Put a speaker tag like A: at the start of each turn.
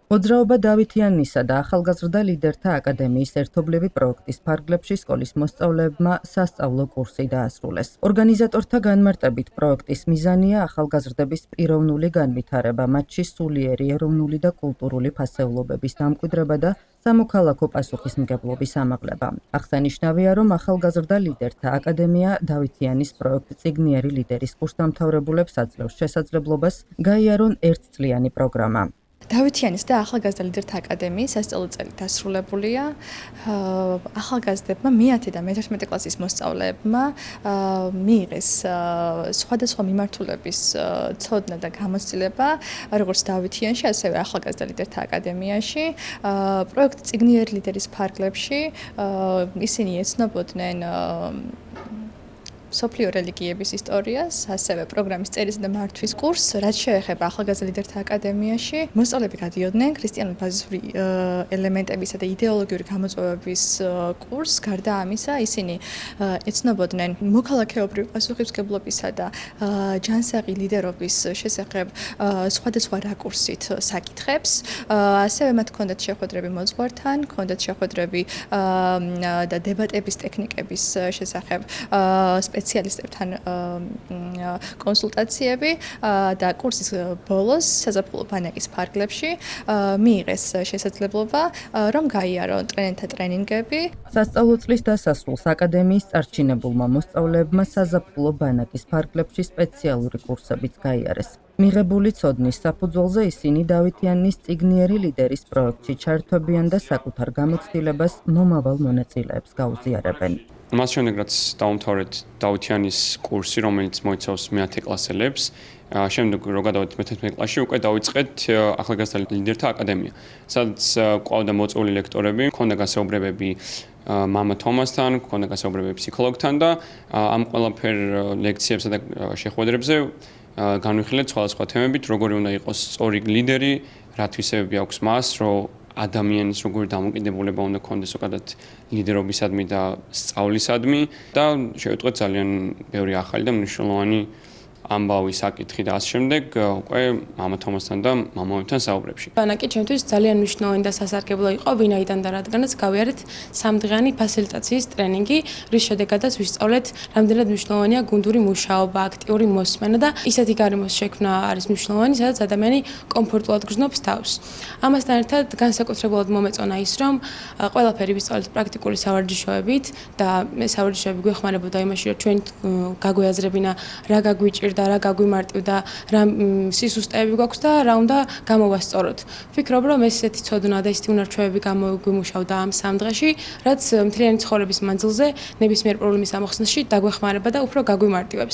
A: მოძრაობა დავითიანისა და ახალგაზრდა ლიდერთა აკადემიის ერთობლივი პროექტის ფარგლებში სკოლის მოსწავლეებმა სასწავლო კურსი დაასრულეს. ორგანიზატორთა განმარტებით პროექტის მიზანია ახალგაზრდების პიროვნული განვითარება, მათში სულიერი ეროვნული და კულტურული ფასეულობების დამკვიდრება და სამოქალაქო პასუხისმგებლობის ამაღლება. აღსანიშნავია, რომ ახალგაზრდა ლიდერთა აკადემია დავითიანის პროექტ წიგნიერი ლიდერის კურსდამთავრებულებს აძლევს შესაძლებლობას გაიარონ ერთწლიანი პროგრამა.
B: დავითიანის და ახალგაზრდა ლიდერთა აკადემიის სასწავლო წელი დასრულებულია. ახალგაზრდებმა მე-10 და მე-11 კლასის მოსწავლეებმა მიიღეს სხვადასხვა მიმართულების ცოდნა და გამოცდილება, როგორც დავითიანში, ასევე ახალგაზრდა ლიდერთა აკადემიაში. პროექტ წიგნიერი ლიდერის ფარგლებში ისინი ეცნობოდნენ სოფლიო რელიგიების ისტორიას, ასევე პროგრამის წერისა და მართვის კურსს, რაც შეეხება ახალგაზრდა ლიდერთა აკადემიაში. მოსწავლეები გადიოდნენ ქრისტიანული ბაზისური ელემენტებისა და იდეოლოგიური გამოწვევების კურსს. გარდა ამისა, ისინი ეცნობოდნენ მოქალაქეობრივი პასუხისმგებლობისა და ჯანსაღი ლიდერობის შესახებ სხვადასხვა რაკურსით საკითხებს. ასევე მათ ჰქონდათ შეხვედრები მოძღვართან, ჰქონდათ შეხვედრები და დებატების ტექნიკების შესახებ სპეციალისტებთან კონსულტაციები და კურსის ბოლოს საზაფხულო ბანაკის ფარგლებში მიიღეს შესაძლებლობა, რომ გაიარონ ტრენერთა ტრენინგები.
A: სასწავლო წლის დასასრულს აკადემიის წარჩინებულმა მოსწავლეებმა საზაფხულო ბანაკის ფარგლებში სპეციალური კურსებიც გაიარეს. მიღებული ცოდნის საფუძველზე ისინი დავითიანის წიგნიერი ლიდერის პროექტში ჩართვებიან და საკუთარ გამოცდილებას მომავალ მონაწილეებს გაუზიარებენ.
C: მას შემდეგ რაც დავამთავრეთ დავითიანის კურსი, რომელიც მოიცავს მე-10 კლასელებს, შემდეგ რო გადავედით მე-11 კლასში, უკვე დავიწყეთ ახალგაზრდა ლიდერთა აკადემია, სადაც ყავდა მოწვეული ლექტორები, ჰქონდა გასაუბრებები მამა თომასთან, ჰქონდა გასაუბრებები ფსიქოლოგთან და ამ ყველაფერ ლექციებსა და შეხვედრებზე განვიხილეთ სხვადასხვა თემებით, როგორი უნდა იყოს სწორი ლიდერი, რა თვისებები აქვს მას, რომ ადამიანის როგორი დამოკიდებულება უნდა ქონდეს ზოგადად ლიდერობისადმი და სწავლისადმი და შევიტყვეთ ძალიან ბევრი ახალი და მნიშვნელოვანი ამბავი საკითხი და ასე შემდეგ უკვე მამა თომასთან და მამამებთან საუბრებში.
D: ბანაკი ჩემთვის ძალიან მნიშვნელოვანი და სასარგებლო იყო, ვინაიდან და რადგანაც გავიარეთ 3 დღიანი ფასილიტაციის ტრენინგი, რის შედეგადაც ვისწავლეთ, რამდენად მნიშვნელოვანია გუნდური მუშაობა, აქტიური მოსმენა და ისეთი გარემოს შექმნა არის მნიშვნელოვანი, სადაც ადამიანი კომფორტულად გრძნობს თავს. ამასთან ერთად განსაკუთრებულად მომეწონა ის, რომ ყველაფერი ვისწავლეთ პრაქტიკული სავარჯიშოებით და მე სავარჯიშოები გვეხმარებოდა იმაში, რომ ჩვენ გაგვეაზრებინა რა გაგვიჭირდა და რა გაგვიმარტივდა, რა სისუსტეები გვაქვს და რა უნდა გამოვასწოროთ. ვფიქრობ, რომ ეს ისეთი ცოდნა და ისეთი უნარჩვევები გამოგვიმუშავდა ამ 3 დღეში, რაც მთლიანი ცხოვრების მანძილზე ნებისმიერ პრობლემის ამოხსნაში დაგვეხმარება და უფრო გაგვიმარტივებს.